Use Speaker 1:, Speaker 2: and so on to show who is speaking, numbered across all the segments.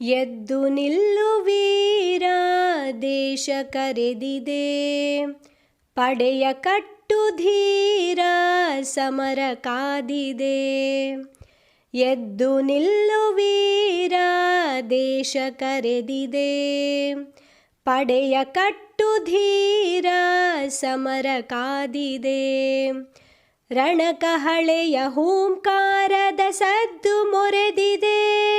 Speaker 1: ಎದ್ದು ನಿಲ್ಲು ವೀರ, ದೇಶ ಕರೆದಿದೆ. ಪಡೆಯ ಕಟ್ಟು ಧೀರ, ಸಮರ ಕಾದಿದೆ. ಎದ್ದು ನಿಲ್ಲು ವೀರ, ದೇಶ ಕರೆದಿದೆ. ಪಡೆಯ ಕಟ್ಟು ಧೀರ, ಸಮರ ಕಾದಿದೆ. ರಣಕಹಳೆಯ ಹೂಂಕಾರದ ಸದ್ದು ಮೊರೆದಿದೆ.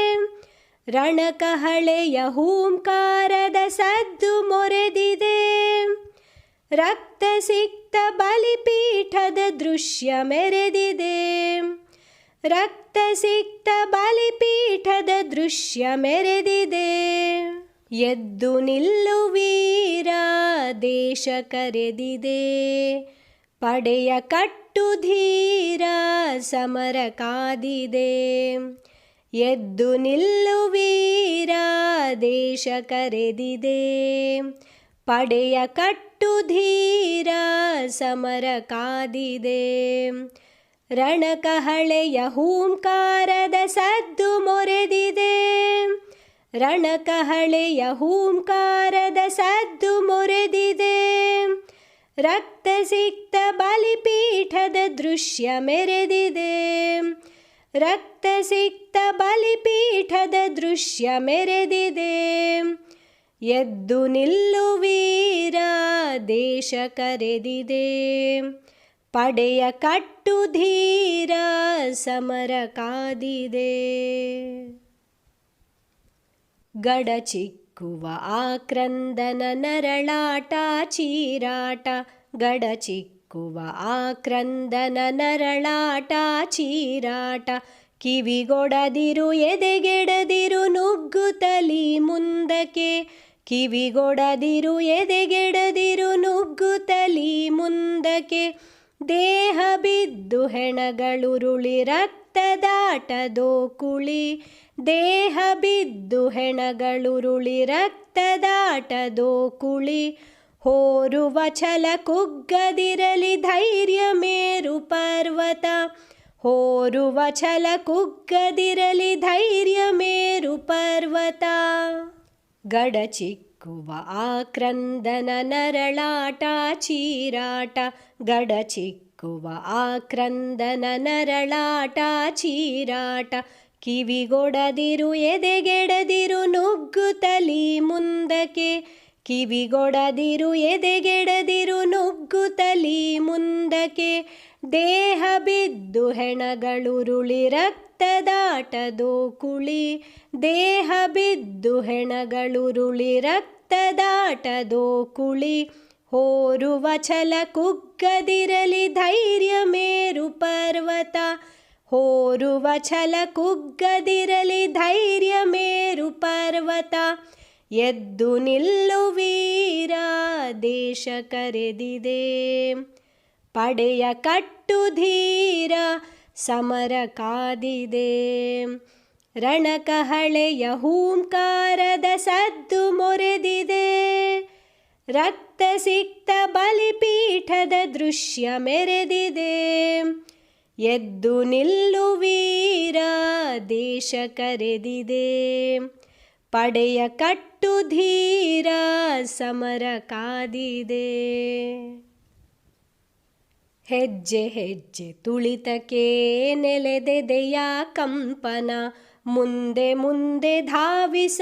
Speaker 1: ರಣಕಹಳೆಯ ಹೂಂಕಾರದ ಸದ್ದು ಮೊರೆದಿದೆ. ರಕ್ತ ಸಿಕ್ತ ಬಲಿಪೀಠದ ದೃಶ್ಯ ಮೆರೆದಿದೆ. ರಕ್ತ ಸಿಕ್ತ ಬಲಿಪೀಠದ ದೃಶ್ಯ ಮೆರೆದಿದೆ. ಎದ್ದು ನಿಲ್ಲು ವೀರ, ದೇಶ ಕರೆದಿದೆ. ಪಡೆಯ ಕಟ್ಟು ಧೀರ, ಸಮರ ಕಾದಿದೆ. ಎದ್ದು ನಿಲ್ಲು ವೀರ, ದೇಶ ಕರೆದಿದೆ. ಪಡೆಯ ಕಟ್ಟು ಧೀರ, ಸಮರ ಕಾದಿದೆ. ರಣಕಹಳೆಯ ಹೂಂಕಾರದ ಸದ್ದು ಮೊರೆದಿದೆ. ರಣಕಹಳೆಯ ಹೂಂಕಾರದ ಸದ್ದು ಮೊರೆದಿದೆ. ರಕ್ತ ಸಿಕ್ತ ಬಲಿಪೀಠದ ದೃಶ್ಯ ಮೆರೆದಿದೆ. ರಕ್ತ ಸಿಕ್ತ ಬಲಿಪೀಠದ ದೃಶ್ಯ ಮೆರೆದಿದೆ. ಎದ್ದು ನಿಲ್ಲು ವೀರ, ದೇಶ ಕರೆದಿದೆ. ಪಡೆಯ ಕಟ್ಟು ಧೀರ, ಸಮರ ಕಾದಿದೆ. ಗಡಚಿಕ್ಕುವ ಆಕ್ರಂದನ ನರಳಾಟ ಚೀರಾಟ. ಗಡಚಿಕ್ಕುವ ಆಕ್ರಂದನ ನರಳಾಟ ಚೀರಾಟ. ಕಿವಿಗೊಡದಿರು ಎದೆಗೆಡದಿರು ನುಗ್ಗುತ್ತಲಿ ಮುಂದಕ್ಕೆ. ಕಿವಿಗೊಡದಿರು ಎದೆಗೆಡದಿರು ನುಗ್ಗುತ್ತಲಿ ಮುಂದಕ್ಕೆ. ದೇಹ ಬಿದ್ದು ಹೆಣಗಳುರುಳಿ ರಕ್ತದಾಟದೋ ಕುಳಿ. ದೇಹ ಬಿದ್ದು ಹೆಣಗಳುರುಳಿ ರಕ್ತದಾಟದೋ ಕುಳಿ. ಹೋರುವ ಛಲ ಕುಗ್ಗದಿರಲಿ ಧೈರ್ಯ ಮೇರು ಪರ್ವತ. ಹೋರುವ ಛಲ ಕುಗ್ಗದಿರಲಿ ಧೈರ್ಯ ಮೇರು ಪರ್ವತ. ಗಡಚಿಕ್ಕುವ ಆಕ್ರಂದನ ನರಳಾಟ ಚೀರಾಟ. ಗಡಚಿಕ್ಕುವ ಆಕ್ರಂದನ ನರಳಾಟ ಚೀರಾಟ. ಕಿವಿಗೊಡದಿರು ಎದೆಗೆಡದಿರು ನುಗ್ಗುತ್ತಲಿ ಮುಂದಕ್ಕೆ. ಕಿವಿಗೊಡದಿರು ಎದೆಗೆಡದಿರು ನುಗ್ಗುತ್ತಲಿ ಮುಂದಕ್ಕೆ. ದೇಹ ಬಿದ್ದು ಹೆಣಗಳುರುಳಿ ರಕ್ತದಾಟದೋ ಕುಳಿ. ದೇಹ ಬಿದ್ದು ಹೆಣಗಳುರುಳಿ ರಕ್ತದಾಟದೋ ಕುಳಿ. ಹೋರುವ ಛಲ ಕುಗ್ಗದಿರಲಿ ಧೈರ್ಯ ಮೇರು ಪರ್ವತ. ಹೋರುವ ಛಲ ಕುಗ್ಗದಿರಲಿ ಧೈರ್ಯ ಮೇರು ಪರ್ವತ. ಎದ್ದು ನಿಲ್ಲು ವೀರ, ದೇಶ ಕರೆದಿದೆ. ಪಡೆಯ ಕಟ್ಟು ಧೀರ, ಸಮರ ಕಾದಿದೆ. ರಣಕಹಳೆಯ ಹೂಂಕಾರದ ಸದ್ದು ಮೊರೆದಿದೆ. ರಕ್ತ ಸಿಕ್ತ ಬಲಿಪೀಠದ ದೃಶ್ಯ ಮೆರೆದಿದೆ. ಎದ್ದು ನಿಲ್ಲು ವೀರ, ದೇಶ ಕರೆದಿದೆ. ಪಡೆಯ ಕಟ್ಟು ಧೀರ, ಸಮರ ಕಾದಿದೆ. ಹೆಜ್ಜೆ ಹೆಜ್ಜೆ ತುಳಿತಕ್ಕೆ ನೆಲೆದೆದೆಯ ಕಂಪನ. ಮುಂದೆ ಮುಂದೆ ಧಾವಿಸ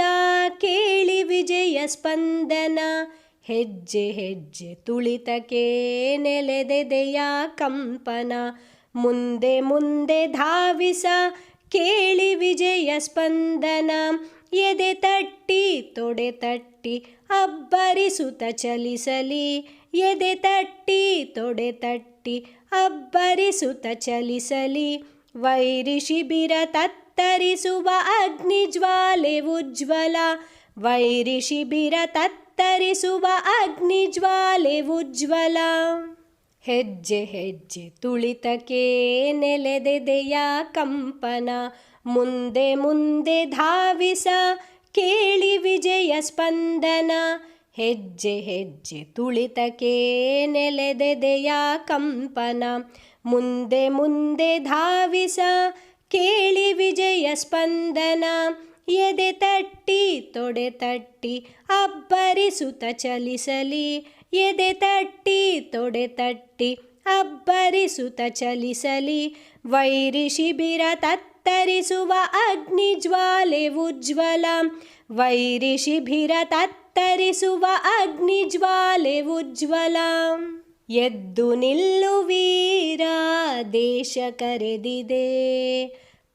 Speaker 1: ಕೇಳಿ ವಿಜಯ ಸ್ಪಂದನ. ಹೆಜ್ಜೆ ಹೆಜ್ಜೆ ತುಳಿತಕ್ಕೆ ನೆಲೆದೆದೆಯ ಕಂಪನ. ಮುಂದೆ ಮುಂದೆ ಧಾವಿಸ ಕೇಳಿ ವಿಜಯ ಸ್ಪಂದನ. ಎದೆ ತಟ್ಟಿ ತೊಡೆ ತಟ್ಟಿ ಅಬ್ಬರಿಸುತ್ತ ಚಲಿಸಲಿ. ಎದೆ ತಟ್ಟಿ ತೊಡೆ ತಟ್ಟಿ ಅಬ್ಬರಿಸುತ್ತ ಚಲಿಸಲಿ. ವೈರಿ ಶಿಬಿರ ತತ್ತರಿಸುವ ಅಗ್ನಿ ಜ್ವಾಲೆ ಉಜ್ವಲ. ವೈರಿ ಶಿಬಿರ ತತ್ತರಿಸುವ ಅಗ್ನಿ ಜ್ವಾಲೆ ಉಜ್ವಲ. ಹೆಜ್ಜೆ ಹೆಜ್ಜೆ ತುಳಿತಕ್ಕೆ ನೆಲೆದೆದೆಯ ಕಂಪನ. ಮುಂದೆ ಮುಂದೆ ಧಾವಿಸ ಕೇಳಿ ವಿಜಯ ಸ್ಪಂದನ. ಹೆಜ್ಜೆ ಹೆಜ್ಜೆ ತುಳಿತಕ್ಕೆ ನೆಲೆದೆದೆಯ ಕಂಪನ. ಮುಂದೆ ಮುಂದೆ ಧಾವಿಸ ಕೇಳಿ ವಿಜಯ ಸ್ಪಂದನ. ಎದೆ ತಟ್ಟಿ ತೊಡೆ ತಟ್ಟಿ ಅಬ್ಬರಿಸುತ್ತ ಚಲಿಸಲಿ. ಎದೆ ತಟ್ಟಿ ತೊಡೆ ತಟ್ಟಿ ಅಬ್ಬರಿಸುತ್ತ ಚಲಿಸಲಿ. ವೈರಿ ಶಿಬಿರ ತತ್ತರಿಸುವ ಅಗ್ನಿ ಜ್ವಾಲೆ ಉಜ್ವಲ. ವೈರಿ ಶಿಬಿರ ತತ್ತರಿಸುವ ಅಗ್ನಿ ಜ್ವಾಲೆ ಉಜ್ವಲ. ಎದ್ದು ನಿಲ್ಲು ವೀರ, ದೇಶ ಕರೆದಿದೆ.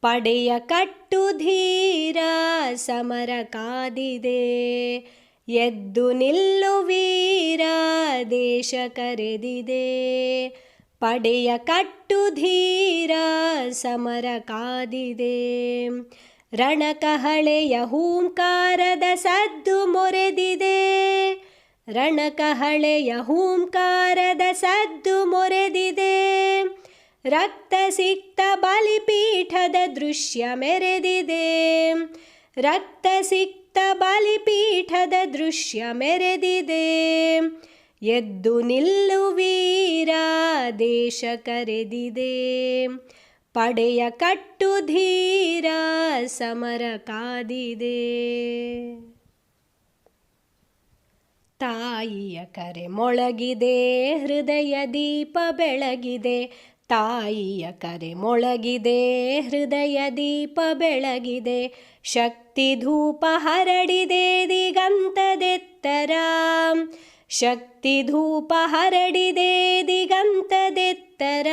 Speaker 1: ಪಡೆಯ ಕಟ್ಟು ಧೀರ, ಸಮರ ಕಾದಿದೆ. ಎದ್ದು ನಿಲ್ಲು ವೀರ, ದೇಶ ಕರೆದಿದೆ. ಪಡೆಯ ಕಟ್ಟು ಧೀರ, ಸಮರ ಕಾದಿದೆ. ರಣಕಹಳೆಯ ಹೂಂಕಾರದ ಸದ್ದು ಮೊರೆದಿದೆ. ರಣಕಹಳೆಯ ಹೂಂಕಾರದ ಸದ್ದು ಮೊರೆದಿದೆ. ರಕ್ತ ಸಿಕ್ತ ಬಲಿಪೀಠದ ದೃಶ್ಯ ಮೆರೆದಿದೆ. ರಕ್ತ ಸಿಕ್ತ ಬಲಿಪೀಠದ ದೃಶ್ಯ ಮೆರೆದಿದೆ. ಎದ್ದು ನಿಲ್ಲು ವೀರ, ದೇಶ ಕರೆದಿದೆ. ಪಡೆಯ ಕಟ್ಟು ಧೀರ, ಸಮರ ಕಾದಿದೆ. ತಾಯಿಯ ಕರೆ ಮೊಳಗಿದೆ, ಹೃದಯ ದೀಪ ಬೆಳಗಿದೆ. ತಾಯಿಯ ಕರೆ ಮೊಳಗಿದೆ, ಹೃದಯ ದೀಪ ಬೆಳಗಿದೆ. ಶಕ್ತಿ ಧೂಪ ಹರಡಿದೆ ದಿಗಂತದೆತ್ತರ. ಶಕ್ತಿ ಧೂಪ ಹರಡಿದೆ ದಿಗಂತದೆತ್ತರ.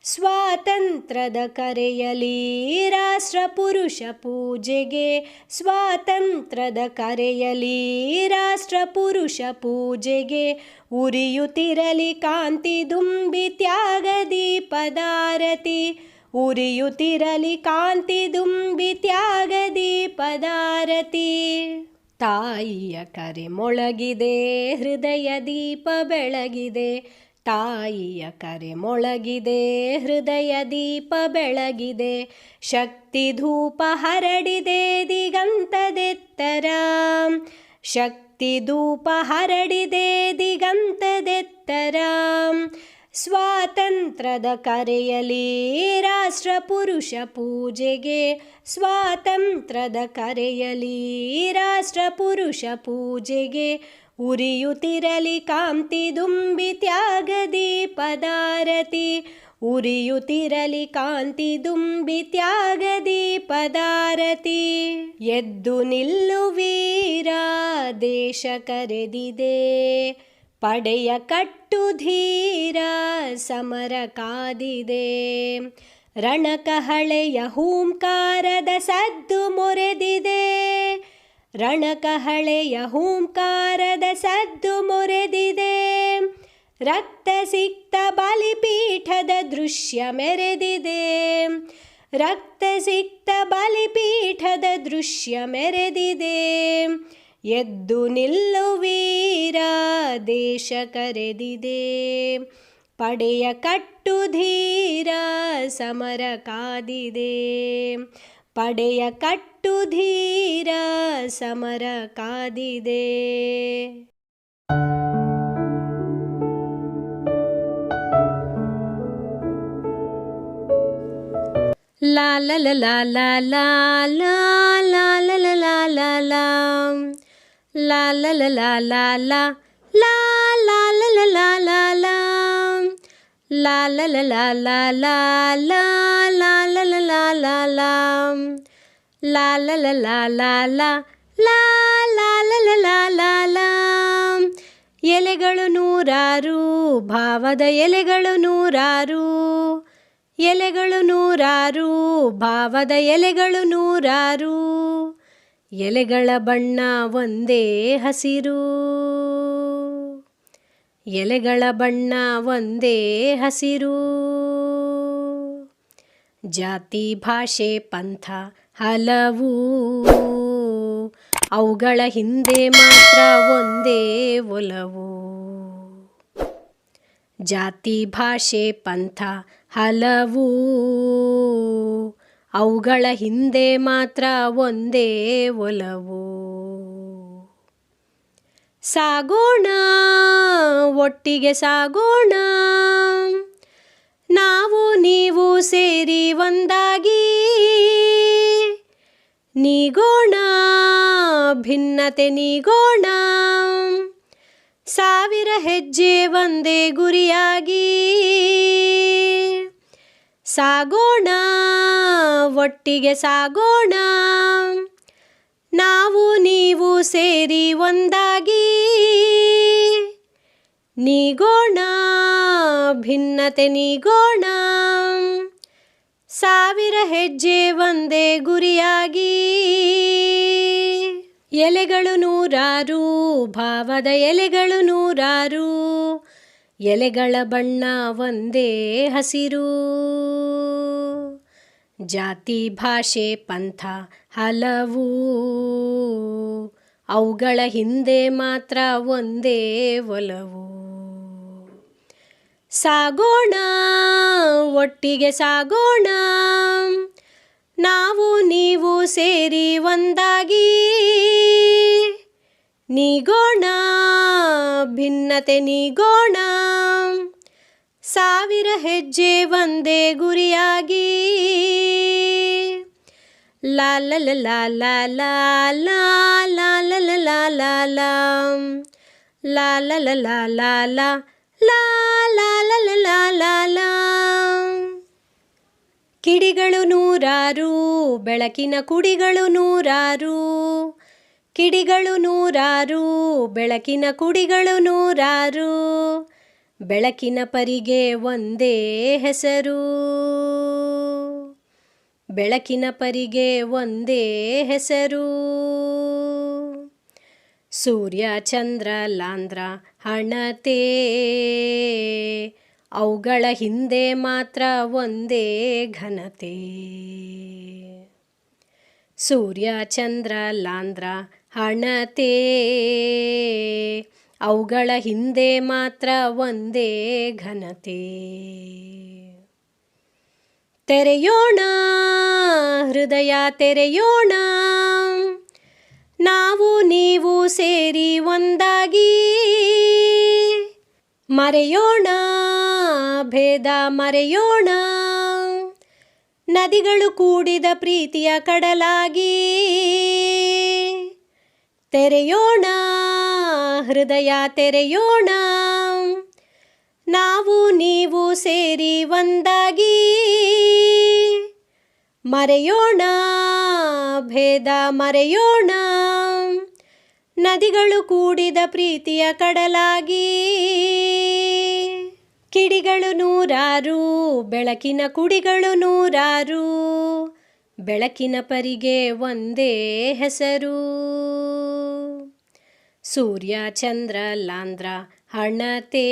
Speaker 1: ಸ್ವಾತಂತ್ರ್ಯದ ಕರೆಯಲಿ ರಾಷ್ಟ್ರ ಪುರುಷ ಪೂಜೆಗೆ. ಸ್ವಾತಂತ್ರ್ಯದ ಕರೆಯಲಿ ರಾಷ್ಟ್ರ ಪುರುಷ ಪೂಜೆಗೆ. ಉರಿಯುತ್ತಿರಲಿ ಕಾಂತಿ ದುಂಬಿ ತ್ಯಾಗ ದೀಪದಾರತಿ. ಉರಿಯುತ್ತಿರಲಿ ಕಾಂತಿ ದುಂಬಿ ತ್ಯಾಗ ದೀಪದಾರತಿ. ತಾಯಿಯ ಕರೆ ಮೊಳಗಿದೆ, ಹೃದಯ ದೀಪ ಬೆಳಗಿದೆ. ತಾಯಿಯ ಕರೆ ಮೊಳಗಿದೆ, ಹೃದಯ ದೀಪ ಬೆಳಗಿದೆ. ಶಕ್ತಿ ಧೂಪ ಹರಡಿದೆ ದಿಗಂತದೆತ್ತರ. ಶಕ್ತಿ ಧೂಪ ಹರಡಿದೆ ದಿಗಂತದೆತ್ತರ. ಸ್ವಾತಂತ್ರ್ಯದ ಕರೆಯಲಿ ರಾಷ್ಟ್ರ ಪುರುಷ ಪೂಜೆಗೆ. ಸ್ವಾತಂತ್ರ್ಯದ ಕರೆಯಲಿ ರಾಷ್ಟ್ರ ಪುರುಷ ಪೂಜೆಗೆ. ಉರಿಯುತ್ತಿರಲಿ ಕಾಂತಿ ದುಂಬಿ ತ್ಯಾಗ ದೀಪದಾರತಿ. ಉರಿಯುತ್ತಿರಲಿ ಕಾಂತಿ ದುಂಬಿ ತ್ಯಾಗ ದೀಪದಾರತಿ. ಎದ್ದು ನಿಲ್ಲು ವೀರ, ದೇಶ ಕರೆದಿದೆ. ಪಡೆಯ ಕಟ್ಟು ಧೀರ, ಸಮರ ಕಾದಿದೆ. ರಣಕಹಳೆಯ ಹೂಂಕಾರದ ಸದ್ದು ಮೊರೆದಿದೆ. ರಣಕಹಳೆಯ ಹೂಂಕಾರದ ಸದ್ದು ಮೊರೆದಿದೆ. ರಕ್ತ ಸಿಕ್ತ ಬಲಿಪೀಠದ ದೃಶ್ಯ ಮೆರೆದಿದೆ. ರಕ್ತ ಸಿಕ್ತ ಬಲಿಪೀಠದ ದೃಶ್ಯ ಮೆರೆದಿದೆ. ಎದ್ದು ನಿಲ್ಲು ವೀರ, ದೇಶ ಕರೆದಿದೆ. ಪಡೆಯ ಕಟ್ಟು ಧೀರ, ಸಮರ ಕಾದಿದೆ. ಪಡೆಯ ಕಟ್ಟು ಧೀರ, ಸಮರ ಕಾದಿದೆ. ಲಾ ಲ ಲ ಲಾ ಲಾ ಲಾ ಲಾ ಲಾ ಲ ಲ ಲಾ ಲಾ ಲಾ ಲಾ ಲ ಲ ಲಾ ಲಾ ಲಾ ಲಾ ಲಾ ಲ ಲ ಲಾ ಲಾ ಲಾ ಲಾ ಲ ಲ ಲಾ ಲಾ ಲಾ ಲಾ ಲಾ ಲ ಲ ಲಾ ಲಾ ಲಾ ಲಾ ಲ ಲ ಲಾ ಲಾ ಲಾ ಲಾ ಲಾ ಲ ಲ ಲಾ ಲಾ ಲಾ. ಎಲೆಗಳು ನೂರಾರು, ಭಾವದ ಎಲೆಗಳು ನೂರಾರು. ಎಲೆಗಳು ನೂರಾರು, ಭಾವದ ಎಲೆಗಳು ನೂರಾರು. ಎಲೆಗಳ ಬಣ್ಣ ಒಂದೇ ಹಸಿರು. ಎಲೆಗಳ ಬಣ್ಣ ಒಂದೇ ಹಸಿರು. ಜಾತಿ ಭಾಷೆ ಪಂಥ ಹಲವು, ಅವುಗಳ ಹಿಂದೆ ಮಾತ್ರ ಒಂದೇ ಒಲವು. ಜಾತಿ ಭಾಷೆ ಪಂಥ ಹಲವು, ಅವುಗಳ ಹಿಂದೆ ಮಾತ್ರ ಒಂದೇ ಒಲವು. ಸಾಗೋಣ ಒಟ್ಟಿಗೆ ಸಾಗೋಣ, ನಾವು ನೀವು ಸೇರಿ ಒಂದಾಗಿ. ನೀಗೋಣ ಭಿನ್ನತೆ ನೀಗೋಣ, ಸಾವಿರ ಹೆಜ್ಜೆ ಒಂದೇ ಗುರಿಯಾಗಿ ಸಾಗೋಣ, ಒಟ್ಟಿಗೆ ಸಾಗೋಣ, ನಾವು ನೀವು ಸೇರಿ ಒಂದಾಗಿ ನೀಗೋಣ ಭಿನ್ನತೆ ನೀಗೋಣ, ಸಾವಿರ ಹೆಜ್ಜೆ ಒಂದೇ ಗುರಿಯಾಗಿ. ಎಲೆಗಳು ನೂರಾರು, ಭಾವದ ಎಲೆಗಳು ನೂರಾರು, ಎಲೆಗಳ ಬಣ್ಣ ಒಂದೇ ಹಸಿರು. ಜಾತಿ ಭಾಷೆ ಪಂಥ ಹಲವು, ಅವುಗಳ ಹಿಂದೆ ಮಾತ್ರ ಒಂದೇ ಒಲವು. ಸಾಗೋಣ ಒಟ್ಟಿಗೆ ಸಾಗೋಣ, ನಾವು ನೀವು ಸೇರಿ ಒಂದಾಗಿ ನೀಗೋಣ ಭಿನ್ನತೆ ನೀಗೋಣ, ಸಾವಿರ ಹೆಜ್ಜೆ ಒಂದೇ ಗುರಿಯಾಗಿ. ಲಾ ಲ ಲ ಲಾ ಲಾ ಲಾ ಲಾ ಲಾ ಲ ಲ ಲಾ ಲಾ ಲಾ ಲಾ ಲ ಲ ಲಾ ಲಾ ಲಾ ಲಾ ಲಾ ಲ ಲ ಲಾ ಲಾ ಲಾ. ಕಿಡಿಗಳು ನೂರಾರು, ಬೆಳಕಿನ ಕುಡಿಗಳು ನೂರಾರು, ಕಿಡಿಗಳು ನೂರಾರು, ಬೆಳಕಿನ ಕುಡಿಗಳು ನೂರಾರು, ಬೆಳಕಿನ ಪರಿಗೆ ಒಂದೇ ಹೆಸರು, ಬೆಳಕಿನ ಪರಿಗೆ ಒಂದೇ ಹೆಸರು. ಸೂರ್ಯ ಚಂದ್ರ ಲಾಂದ್ರ ಹಣತೆ, ಅವುಗಳ ಹಿಂದೆ ಮಾತ್ರ ಒಂದೇ ಘನತೆ. ಸೂರ್ಯ ಚಂದ್ರ ಲಾಂದ್ರ ಹಣತೆ, ಅವುಗಳ ಹಿಂದೆ ಮಾತ್ರ ಒಂದೇ ಘನತೆ. ತೆರೆಯೋಣ ಹೃದಯ ತೆರೆಯೋಣ, ನಾವು ನೀವು ಸೇರಿ ಒಂದಾಗಿ ಮರೆಯೋಣ ಭೇದ ಮರೆಯೋಣ, ನದಿಗಳು ಕೂಡಿದ ಪ್ರೀತಿಯ ಕಡಲಾಗಿ. ತೆರೆಯೋಣ ಹೃದಯ ತೆರೆಯೋಣ, ನಾವು ನೀವು ಸೇರಿ ಒಂದಾಗಿ ಮರೆಯೋಣ ಭೇದ ಮರೆಯೋಣ, ನದಿಗಳು ಕೂಡಿದ ಪ್ರೀತಿಯ ಕಡಲಾಗಿ. ಕಿಡಿಗಳು ನೂರಾರು, ಬೆಳಕಿನ ಕುಡಿಗಳು ನೂರಾರು, ಬೆಳಕಿನ ಪರಿಗೆ ಒಂದೇ ಹೆಸರು. ಸೂರ್ಯ ಚಂದ್ರ ಲಾಂದ್ರ ಹಣತೆ,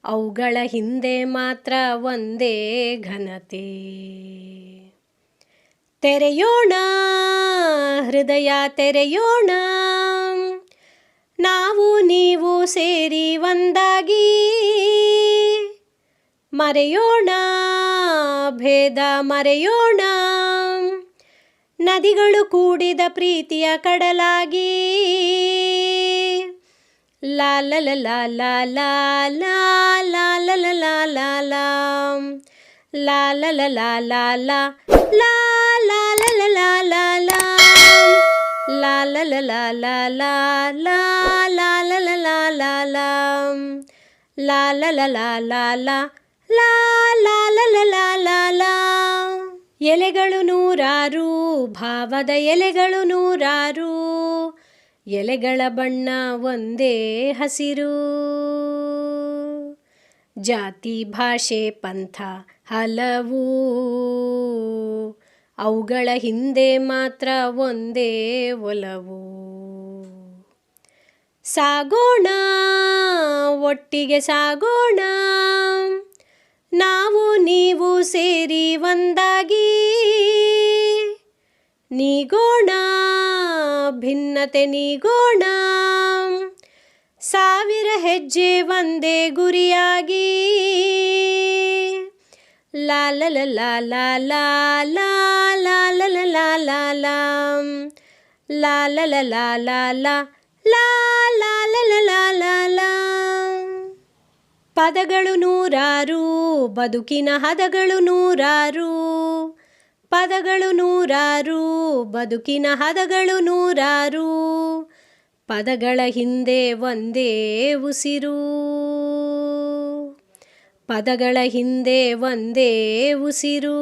Speaker 1: ಅವುಗಳ ಹಿಂದೆ ಮಾತ್ರ ಒಂದೇ ಘನತೆ. ತೆರೆಯೋಣ ಹೃದಯ ತೆರೆಯೋಣ, ನಾವು ನೀವು ಸೇರಿ ಒಂದಾಗಿ ಮರೆಯೋಣ ಭೇದ ಮರೆಯೋಣ, ನದಿಗಳು ಕೂಡಿದ ಪ್ರೀತಿಯ ಕಡಲಾಗಿ. ಲಾ ಲ ಲ ಲಾ ಲಾ ಲಾ ಲಾ ಲಾ ಲ ಲ ಲಾ ಲಾ ಲಾ ಲಾ ಲ ಲ ಲಾ ಲಾ ಲಾ ಲಾ ಲಾ ಲ ಲ ಲಾ ಲಾ ಲಾ ಲಾ ಲ ಲ ಲಾ ಲಾ ಲಾ ಲಾ ಲಾ ಲ ಲ ಲಾ ಲಾ ಲಾ ಲಾ ಲ ಲ ಲಾ ಲಾ ಲಾ ಲಾ ಲಾ ಲ ಲ ಲಾ ಲಾ ಲಾ. ಎಲೆಗಳು ನೂರಾರು, ಭಾವದ ಎಲೆಗಳು ನೂರಾರು, ಎಲೆಗಳ ಬಣ್ಣ ಒಂದೇ ಹಸಿರು. ಜಾತಿ ಭಾಷೆ ಪಂಥ ಹಲವು, ಅವುಗಳ ಹಿಂದೆ ಮಾತ್ರ ಒಂದೇ ಒಲವು. ಸಾಗೋಣ ಒಟ್ಟಿಗೆ ಸಾಗೋಣ, ನಾವು ನೀವು ಸೇರಿ ಒಂದಾಗಿ ನೀಗೋಣ ಭಿನ್ನತೆ ನೀಗೋಣ, ಸಾವಿರ ಹೆಜ್ಜೆ ಒಂದೇ ಗುರಿಯಾಗಿ. ಲಾ ಲ ಲ ಲಾ ಲಾ ಲಾ ಲಾ ಲಾ ಲ ಲ ಲಾ ಲಾ ಲಾ ಲಾ ಲ ಲ ಲಾ ಲಾ ಲಾ ಲಾ ಲಾ ಲ ಲ ಲಾ ಲಾ ಲಾ. ಪದಗಳು ನೂರಾರು, ಬದುಕಿನ ಹದಗಳು ನೂರಾರು, ಪದಗಳು ನೂರಾರು, ಬದುಕಿನ ಹದಗಳು ನೂರಾರು, ಪದಗಳ ಹಿಂದೆ ಒಂದೇ ಉಸಿರು, ಪದಗಳ ಹಿಂದೆ ಒಂದೇ ಉಸಿರು.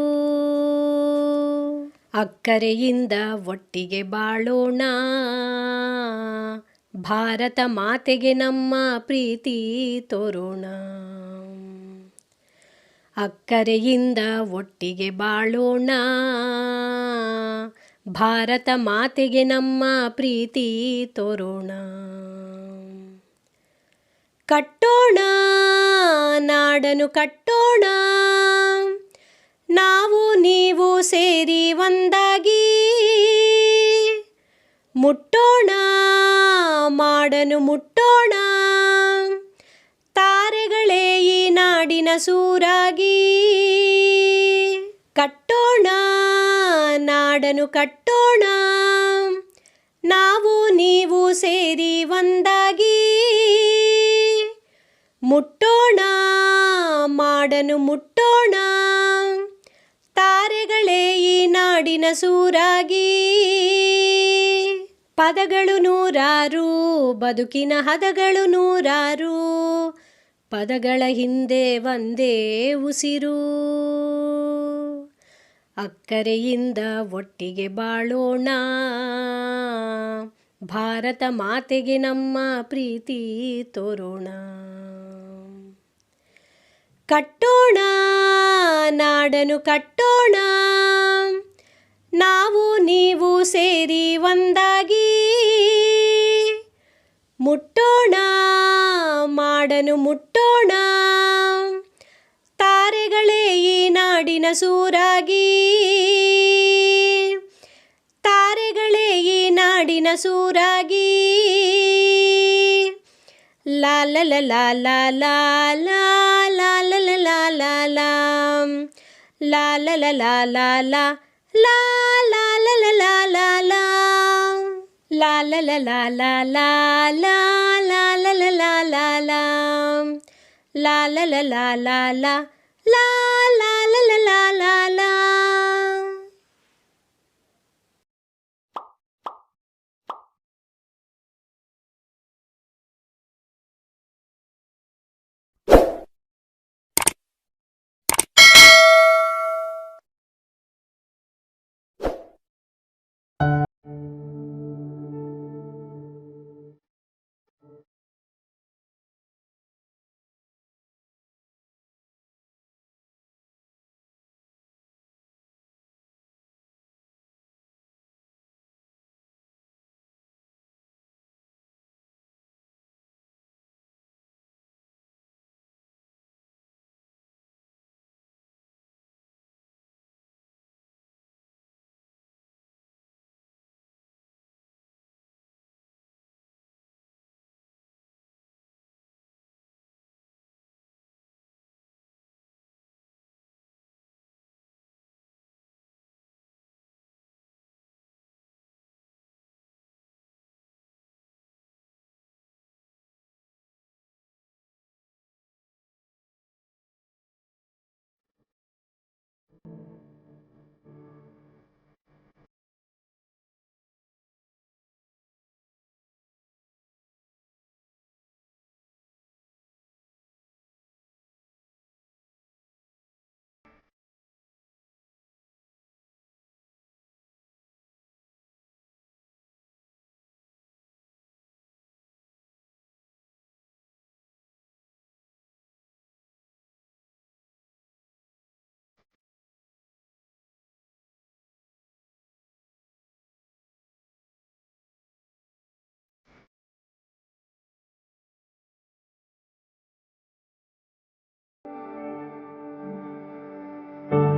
Speaker 1: ಅಕ್ಕರೆಯಿಂದ ಒಟ್ಟಿಗೆ ಬಾಳೋಣ, ಭಾರತ ಮಾತೆಗೆ ನಮ್ಮ ಪ್ರೀತಿ ತೋರೋಣ. ಅಕ್ಕರೆಯಿಂದ ಒಟ್ಟಿಗೆ ಬಾಳೋಣ, ಭಾರತ ಮಾತೆಗೆ ನಮ್ಮ ಪ್ರೀತಿ ತೋರೋಣ. ಕಟ್ಟೋಣ ನಾಡನು ಕಟ್ಟೋಣ, ನಾವು ನೀವು ಸೇರಿ ಒಂದಾಗಿ. ಮುಟ್ಟೋಣ ಮಾಡನು ಮುಟ್ಟೋಣ, ತಾರೆಗಳೇ ಈ ನಾಡಿನ ಸೂರಾಗಿ. ಕಟ್ಟೋಣ ನಾಡನು ಕಟ್ಟೋಣ, ನಾವು ನೀವು ಸೇರಿ ಒಂದಾಗಿ. ಮುಟ್ಟೋಣ ಮಾಡನು ಮುಟ್ಟೋಣ, ತಾರೆಗಳೇ ಈ ನಾಡಿನ ಸೂರಾಗಿ. ಪದಗಳು ನೂರಾರು, ಬದುಕಿನ ಹದಗಳು ನೂರಾರು, ಪದಗಳ ಹಿಂದೆ ಒಂದೇ ಉಸಿರು. ಅಕ್ಕರೆಯಿಂದ ಒಟ್ಟಿಗೆ ಬಾಳೋಣ, ಭಾರತ ಮಾತೆಗೆ ನಮ್ಮ ಪ್ರೀತಿ ತೋರೋಣ. ಕಟ್ಟೋಣ ನಾಡನು ಕಟ್ಟೋಣ, ನಾವು ನೀವು ಸೇರಿ ಒಂದಾಗಿ. ಮುಟ್ಟೋಣ ಮಾಡನು ಮುಟ್ಟೋಣ, ತಾರೆಗಳೇ ಈ ನಾಡಿನ ಸೂರಾಗಿ. ತಾರೆಗಳೇ ಈ ನಾಡಿನ ಸೂರಾಗಿ. ಲಾ ಲ ಲ ಲಾ ಲಾ ಲಾ ಲಾ ಲಾ ಲ ಲ ಲಾ ಲಾ ಲಾ ಲಾ ಲ ಲ ಲಾ ಲಾ ಲಾ ಲಾ ಲಾ ಲ ಲ ಲಾ ಲಾ ಲಾ ಲಾ ಲ ಲ ಲಾ ಲಾ ಲಾ ಲಾ ಲಾ ಲ ಲ ಲಾ ಲಾ ಲಾ ಲಾ ಲ ಲ ಲಾ ಲಾ ಲಾ ಲಾ ಲಾ ಲ ಲ ಲಾ ಲಾ ಲಾ.